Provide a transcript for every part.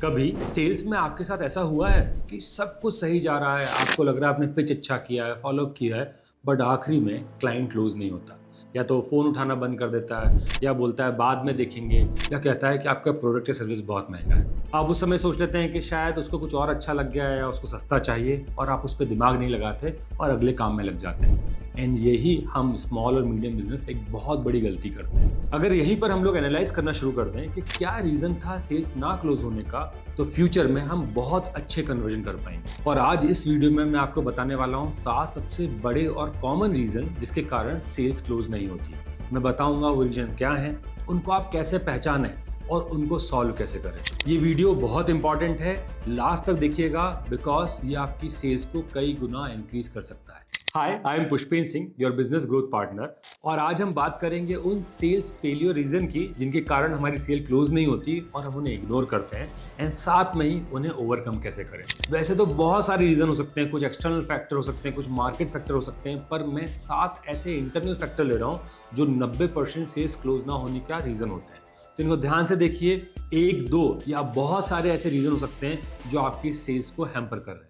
कभी सेल्स में आपके साथ ऐसा हुआ है कि सब कुछ सही जा रहा है, आपको लग रहा है आपने पिच अच्छा किया है, फॉलोअप किया है, बट आखिरी में क्लाइंट क्लोज नहीं होता, या तो फ़ोन उठाना बंद कर देता है, या बोलता है बाद में देखेंगे, या कहता है कि आपका प्रोडक्ट या सर्विस बहुत महंगा है। आप उस समय सोच लेते हैं कि शायद उसको कुछ और अच्छा लग गया है या उसको सस्ता चाहिए, और आप उस पर दिमाग नहीं लगाते और अगले काम में लग जाते हैं। एंड यही हम स्मॉल और मीडियम बिजनेस एक बहुत बड़ी गलती करते हैं। अगर यहीं पर हम लोग एनालाइज करना शुरू कर दें कि क्या रीज़न था सेल्स ना क्लोज होने का, तो फ्यूचर में हम बहुत अच्छे कन्वर्जन कर पाएंगे। और आज इस वीडियो में मैं आपको बताने वाला हूँ 7 सबसे बड़े और कॉमन रीज़न जिसके कारण सेल्स क्लोज नहीं होती। मैं बताऊंगा वो रीज़न क्या है, उनको आप कैसे पहचानें और उनको सॉल्व कैसे करें। ये वीडियो बहुत इंपॉर्टेंट है, लास्ट तक देखिएगा, बिकॉज ये आपकी सेल्स को कई गुना इंक्रीज कर सकता है। Hi, I am Pushpen Singh, your business growth partner, और आज हम बात करेंगे उन सेल्स फेलियर रीजन की जिनके कारण हमारी सेल क्लोज नहीं होती और हम उन्हें इग्नोर करते हैं, एंड साथ में ही उन्हें ओवरकम कैसे करें। वैसे तो बहुत सारे रीजन हो सकते हैं, कुछ एक्सटर्नल फैक्टर हो सकते हैं, कुछ मार्केट फैक्टर हो सकते हैं, पर मैं 7 ऐसे इंटरनल फैक्टर ले रहा हूँ जो 90% सेल्स क्लोज ना होने का रीजन होते हैं। तो इनको ध्यान से देखिए, 1, 2 या बहुत सारे ऐसे रीजन हो सकते हैं जो आपकी सेल्स को हैम्पर कर रहे हैं।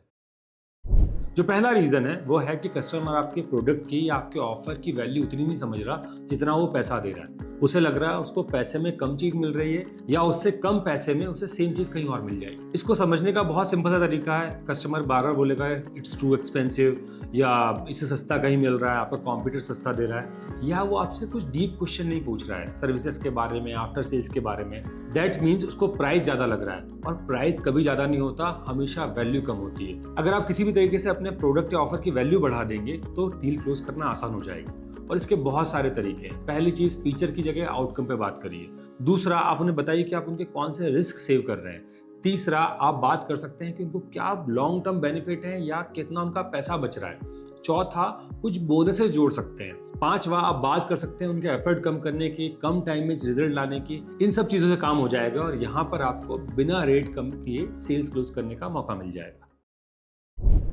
जो पहला रीजन है वो है कि कस्टमर आपके प्रोडक्ट की या आपके ऑफर की वैल्यू उतनी नहीं समझ रहा जितना वो पैसा दे रहा है। उसे लग रहा है उसको पैसे में कम चीज मिल रही है, या उससे कम पैसे में उसे सेम चीज कहीं और मिल जाएगी। इसको समझने का बहुत सिंपल सा तरीका है, कस्टमर बार बार बोलेगा इट्स टू एक्सपेंसिव, या इससे सस्ता कहीं मिल रहा है, आपका कॉम्पिटिटर सस्ता दे रहा है, या वो आपसे कुछ डीप क्वेश्चन नहीं पूछ रहा है सर्विसेज के बारे में, आफ्टर सेल्स के बारे में। दैट मीन्स उसको प्राइस ज्यादा लग रहा है, और प्राइस कभी ज्यादा नहीं होता, हमेशा वैल्यू कम होती है। अगर आप किसी भी तरीके से अपने प्रोडक्ट या ऑफर की वैल्यू बढ़ा देंगे तो डील क्लोज करना आसान हो जाएगी। और इसके बहुत सारे तरीके हैं। पहली चीज, फीचर की जगह आउटकम पे बात करिए। दूसरा, आप उन्हें बताइए कि आप उनके कौन से रिस्क सेव कर रहे हैं। तीसरा, आप बात कर सकते हैं कि उनको क्या लॉन्ग टर्म बेनिफिट है या कितना उनका पैसा बच रहा है। चौथा, कुछ बोनसेस जोड़ सकते हैं। पांचवा, आप बात कर सकते हैं उनके एफर्ट कम करने की, कम टाइम में रिजल्ट लाने की। इन सब चीजों से काम हो जाएगा और यहाँ पर आपको बिना रेट कम किए सेल्स क्लोज करने का मौका मिल जाएगा।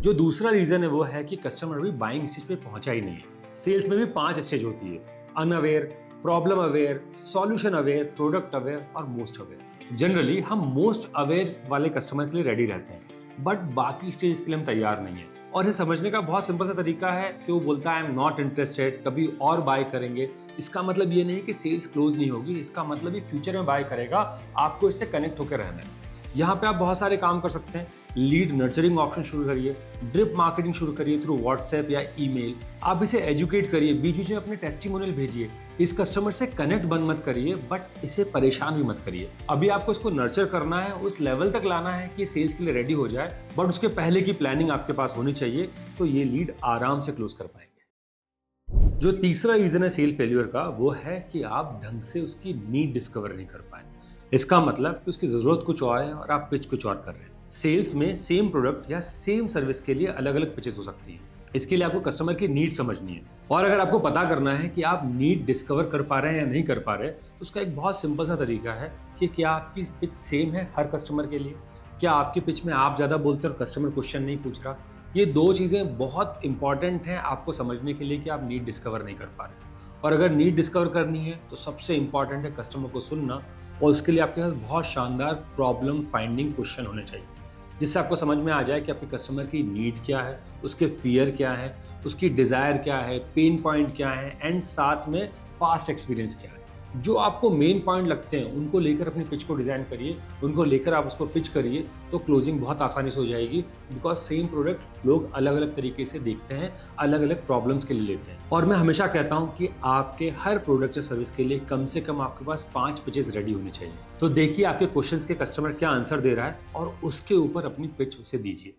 जो दूसरा रीजन है वो है कि कस्टमर अभी बाइंग स्टेज पे पहुंचा ही नहीं है। सेल्स में भी 5 स्टेज होती है: unaware, problem aware, solution aware, product aware और मोस्ट अवेयर। जनरली हम मोस्ट अवेयर वाले कस्टमर के लिए रेडी रहते हैं, बट बाकी स्टेज के लिए हम तैयार नहीं है। और ये समझने का बहुत सिंपल सा तरीका है कि वो बोलता है आई एम नॉट इंटरेस्टेड, कभी और बाय करेंगे। इसका मतलब ये नहीं कि सेल्स क्लोज नहीं होगी, इसका मतलब ये फ्यूचर में बाय करेगा, आपको इससे कनेक्ट होकर रहना है। यहाँ पे आप बहुत सारे काम कर सकते हैं। लीड नर्चरिंग ऑप्शन शुरू करिए, ड्रिप मार्केटिंग शुरू करिए थ्रू व्हाट्सएप या ईमेल। आप इसे एजुकेट करिए, बीच बीच में अपने टेस्टिमोनियल भेजिए। इस कस्टमर से कनेक्ट बंद मत करिए, बट इसे परेशान भी मत करिए। अभी आपको इसको नर्चर करना है, उस लेवल तक लाना है कि सेल्स के लिए रेडी हो जाए, बट उसके पहले की प्लानिंग आपके पास होनी चाहिए, तो ये लीड आराम से क्लोज कर पाएंगे। जो तीसरा रीजन है सेल फेल्यूर का, वो है कि आप ढंग से उसकी नीड डिस्कवर नहीं कर पाए। इसका मतलब कि उसकी जरूरत कुछ और है और आप पिच कुछ और कर रहे हैं। सेल्स में सेम प्रोडक्ट या सेम सर्विस के लिए अलग अलग पिचेस हो सकती है। इसके लिए आपको कस्टमर की नीड समझनी है, और अगर आपको पता करना है कि आप नीड डिस्कवर कर पा रहे हैं या नहीं कर पा रहे, तो उसका एक बहुत सिंपल सा तरीका है कि क्या आपकी पिच सेम है हर कस्टमर के लिए, क्या आपकी पिच में आप ज्यादा बोलते हैं और कस्टमर क्वेश्चन नहीं पूछ रहा। ये 2 चीजें बहुत इंपॉर्टेंट हैं आपको समझने के लिए कि आप नीड डिस्कवर नहीं कर पा रहे। और अगर नीड डिस्कवर करनी है तो सबसे इंपॉर्टेंट है कस्टमर को सुनना, और उसके लिए आपके पास बहुत शानदार प्रॉब्लम फाइंडिंग क्वेश्चन होने चाहिए, जिससे आपको समझ में आ जाए कि आपके कस्टमर की नीड क्या है, उसके फियर क्या है, उसकी डिज़ायर क्या है, पेन पॉइंट क्या है, एंड साथ में पास्ट एक्सपीरियंस क्या है। जो आपको मेन पॉइंट लगते हैं उनको लेकर अपनी पिच को डिज़ाइन करिए, उनको लेकर आप उसको पिच करिए, तो क्लोजिंग बहुत आसानी से हो जाएगी। बिकॉज सेम प्रोडक्ट लोग अलग अलग तरीके से देखते हैं, अलग अलग प्रॉब्लम्स के लिए लेते हैं। और मैं हमेशा कहता हूं कि आपके हर प्रोडक्ट या सर्विस के लिए कम से कम आपके पास 5 पिचेस रेडी होनी चाहिए। तो देखिए आपके क्वेश्चंस के कस्टमर क्या आंसर दे रहा है और उसके ऊपर अपनी पिच उसे दीजिए।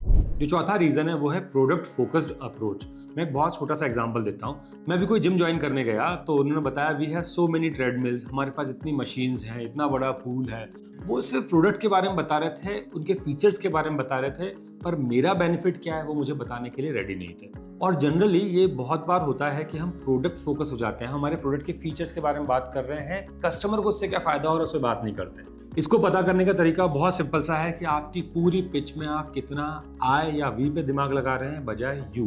जो चौथा रीजन है वो है प्रोडक्ट फोकस्ड अप्रोच। मैं एक बहुत छोटा सा एग्जांपल देता हूँ। मैं भी कोई जिम ज्वाइन करने गया तो उन्होंने बताया we have so many treadmills, हमारे पास इतनी मशीन्स हैं, इतना बड़ा पूल है। वो सिर्फ प्रोडक्ट के बारे में बता रहे थे, उनके फीचर्स के बारे में बता रहे थे, पर मेरा बेनिफिट क्या है वो मुझे बताने के लिए रेडी नहीं थे। और जनरली ये बहुत बार होता है कि हम प्रोडक्ट फोकस हो जाते हैं, हमारे प्रोडक्ट के फीचर्स के बारे में बात कर रहे हैं, कस्टमर को उससे क्या फायदा हो रहा है उस पर बात नहीं करते। इसको पता करने का तरीका बहुत सिंपल सा है कि आपकी पूरी पिच में आप कितना आई या वी पे दिमाग लगा रहे हैं बजाय यू।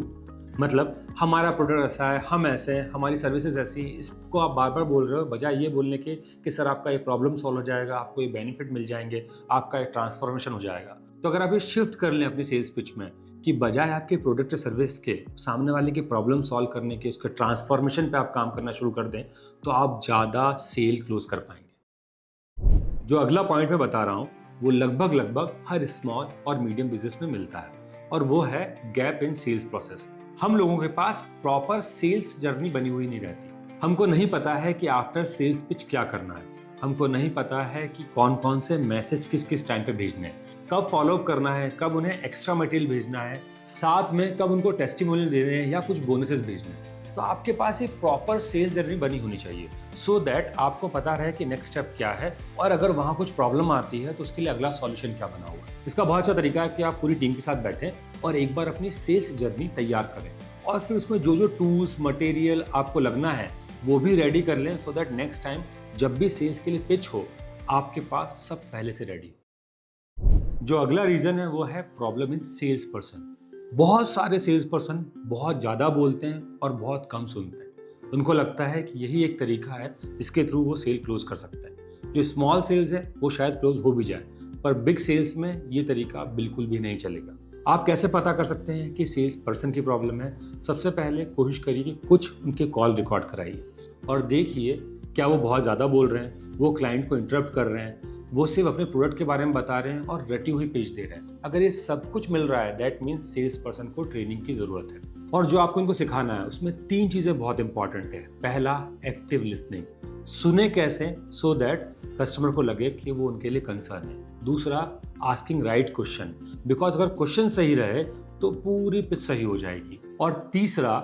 मतलब हमारा प्रोडक्ट ऐसा है, हम ऐसे हैं, हमारी सर्विसेज ऐसी, इसको आप बार बार बोल रहे हो बजाय ये बोलने के कि सर आपका ये प्रॉब्लम सॉल्व हो जाएगा, आपको ये बेनिफिट मिल जाएंगे, आपका ये ट्रांसफॉर्मेशन हो जाएगा। तो अगर आप ये शिफ्ट कर लें अपनी सेल्स पिच में कि बजाय आपके प्रोडक्ट या सर्विस के सामने वाले की प्रॉब्लम सॉल्व करने के, उसके ट्रांसफॉर्मेशन पे आप काम करना शुरू कर दें, तो आप ज़्यादा सेल क्लोज कर पाएंगे। जो अगला पॉइंट मैं बता रहा हूँ वो लगभग लगभग हर स्मॉल और मीडियम बिजनेस में मिलता है, और वो है गैप इन सेल्स प्रोसेस। हम लोगों के पास प्रॉपर सेल्स जर्नी बनी हुई नहीं रहती। हमको नहीं पता है कि आफ्टर सेल्स पिच क्या करना है, हमको नहीं पता है कि कौन कौन से मैसेज किस किस टाइम पे भेजने हैं, कब फॉलो अप करना है, कब उन्हें एक्स्ट्रा मटेरियल भेजना है, साथ में कब उनको टेस्टिमोनियल देने हैं या कुछ बोनसेस भेजने हैं। तो आपके पास एक प्रॉपर सेल्स जर्नी बनी होनी चाहिए सो दैट आपको पता रहे कि नेक्स्ट स्टेप क्या है, और अगर वहाँ कुछ प्रॉब्लम आती है तो उसके लिए अगला सॉल्यूशन क्या बना हुआ है। इसका बहुत अच्छा तरीका है कि आप पूरी टीम के साथ बैठें और एक बार अपनी सेल्स जर्नी तैयार करें, और फिर उसमें जो जो टूल्स मटेरियल आपको लगना है वो भी रेडी कर लें, सो दैट नेक्स्ट टाइम जब भी सेल्स के लिए पिच हो आपके पास सब पहले से रेडी हो। जो अगला रीजन है वो है प्रॉब्लम इन सेल्स पर्सन। बहुत सारे सेल्स पर्सन बहुत ज़्यादा बोलते हैं और बहुत कम सुनते हैं। उनको लगता है कि यही एक तरीका है जिसके थ्रू वो सेल क्लोज कर सकते हैं। जो स्मॉल सेल्स है वो शायद क्लोज हो भी जाए, पर बिग सेल्स में ये तरीका बिल्कुल भी नहीं चलेगा। आप कैसे पता कर सकते हैं कि सेल्स पर्सन की प्रॉब्लम है? सबसे पहले कोशिश करिए कि कुछ उनके कॉल रिकॉर्ड कराइए और देखिए क्या वो बहुत ज़्यादा बोल रहे हैं, वो क्लाइंट को इंटरप्ट कर रहे हैं, वो सिर्फ अपने प्रोडक्ट के बारे में बता रहे हैं और रटी हुई पेज दे रहे हैं। अगर ये सब कुछ मिल रहा है दैट मीन्स सेल्स पर्सन को ट्रेनिंग की ज़रूरत है। और जो आपको इनको सिखाना है उसमें 3 चीज़ें बहुत इंपॉर्टेंट है। पहला, एक्टिव लिसनिंग। सुने कैसे? सो दैट कस्टमर को लगे कि वो उनके लिए कंसर्न है। दूसरा, आस्किंग राइट क्वेश्चन, बिकॉज अगर क्वेश्चन सही रहे तो पूरी पिच सही हो जाएगी। और तीसरा,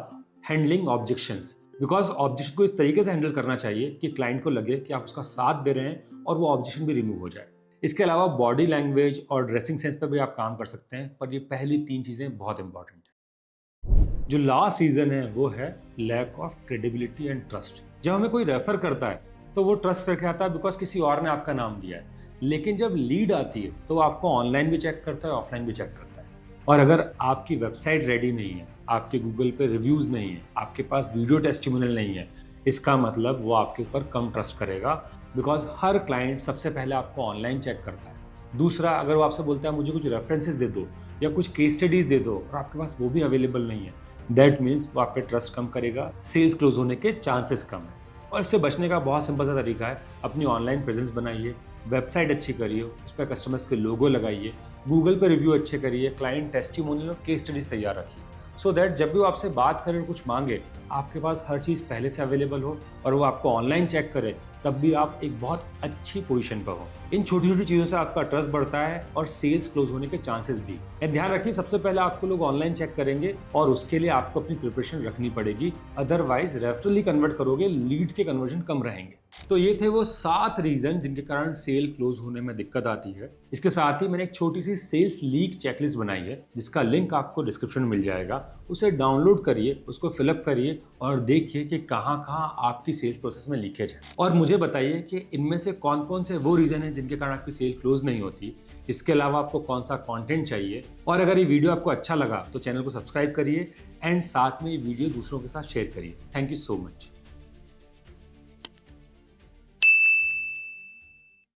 हैंडलिंग ऑब्जेक्शंस, बिकॉज ऑब्जेक्शन को इस तरीके से हैंडल करना चाहिए कि क्लाइंट को लगे कि आप उसका साथ दे रहे हैं और वो ऑब्जेक्शन भी रिमूव हो जाए। इसके अलावा बॉडी लैंग्वेज और ड्रेसिंग सेंस पर भी आप काम कर सकते हैं, पर ये पहली 3 चीज़ें बहुत इंपॉर्टेंट है। जो लास्ट रीज़न है वो है lack of credibility and trust. जब हमें कोई रेफर करता है तो वो ट्रस्ट करके आता है बिकॉज किसी और ने आपका नाम दिया है, लेकिन जब लीड आती है तो वो आपको ऑनलाइन भी चेक करता है, ऑफलाइन भी चेक करता है। और अगर आपकी वेबसाइट रेडी नहीं है, आपके गूगल पे रिव्यूज़ नहीं है, आपके पास वीडियो टेस्टिमोनियल नहीं है, इसका मतलब वो आपके ऊपर कम ट्रस्ट करेगा, बिकॉज हर क्लाइंट सबसे पहले आपको ऑनलाइन चेक करता है। दूसरा, अगर वो आपसे बोलता है मुझे कुछ रेफरेंसेस दे दो या कुछ केस स्टडीज़ दे दो और आपके पास वो भी अवेलेबल नहीं है, दैट मीन्स वो आपके ट्रस्ट कम करेगा, सेल्स क्लोज होने के चांसेस कम है। और इससे बचने का बहुत सिंपल सा तरीका है, अपनी ऑनलाइन प्रेजेंस बनाइए, वेबसाइट अच्छी करिए, उस पर कस्टमर्स के लोगो लगाइए, गूगल पे रिव्यू अच्छे करिए, क्लाइंट टेस्टिमोनियल और केस स्टडीज तैयार रखिए, सो दैट जब भी वो आपसे बात करे और कुछ मांगे आपके पास हर चीज़ पहले से अवेलेबल हो, और वो आपको ऑनलाइन चेक करे तब भी आप एक बहुत अच्छी पोजीशन पर हो। इन छोटी छोटी चीज़ों से आपका ट्रस्ट बढ़ता है और सेल्स क्लोज होने के चांसेस भी। ध्यान रखिए, सबसे पहले आपको लोग ऑनलाइन चेक करेंगे और उसके लिए आपको अपनी प्रिपरेशन रखनी पड़ेगी, अदरवाइज रेफरली कन्वर्ट करोगे, लीड्स के कन्वर्जन कम रहेंगे। तो ये थे वो 7 रीजन जिनके कारण सेल क्लोज होने में दिक्कत आती है। इसके साथ ही मैंने एक छोटी सी सेल्स लीक चेकलिस्ट बनाई है जिसका लिंक आपको डिस्क्रिप्शन में मिल जाएगा। उसे डाउनलोड करिए, उसको फिलअप करिए और देखिए कि कहाँ कहाँ आपकी सेल्स प्रोसेस में लीकेज है, और मुझे बताइए कि इनमें से कौन कौन से वो रीजन है जिनके कारण आपकी सेल क्लोज नहीं होती। इसके अलावा आपको कौन सा कंटेंट चाहिए, और अगर ये वीडियो आपको अच्छा लगा तो चैनल को सब्सक्राइब करिए एंड साथ में ये वीडियो दूसरों के साथ शेयर करिए। Thank you so much.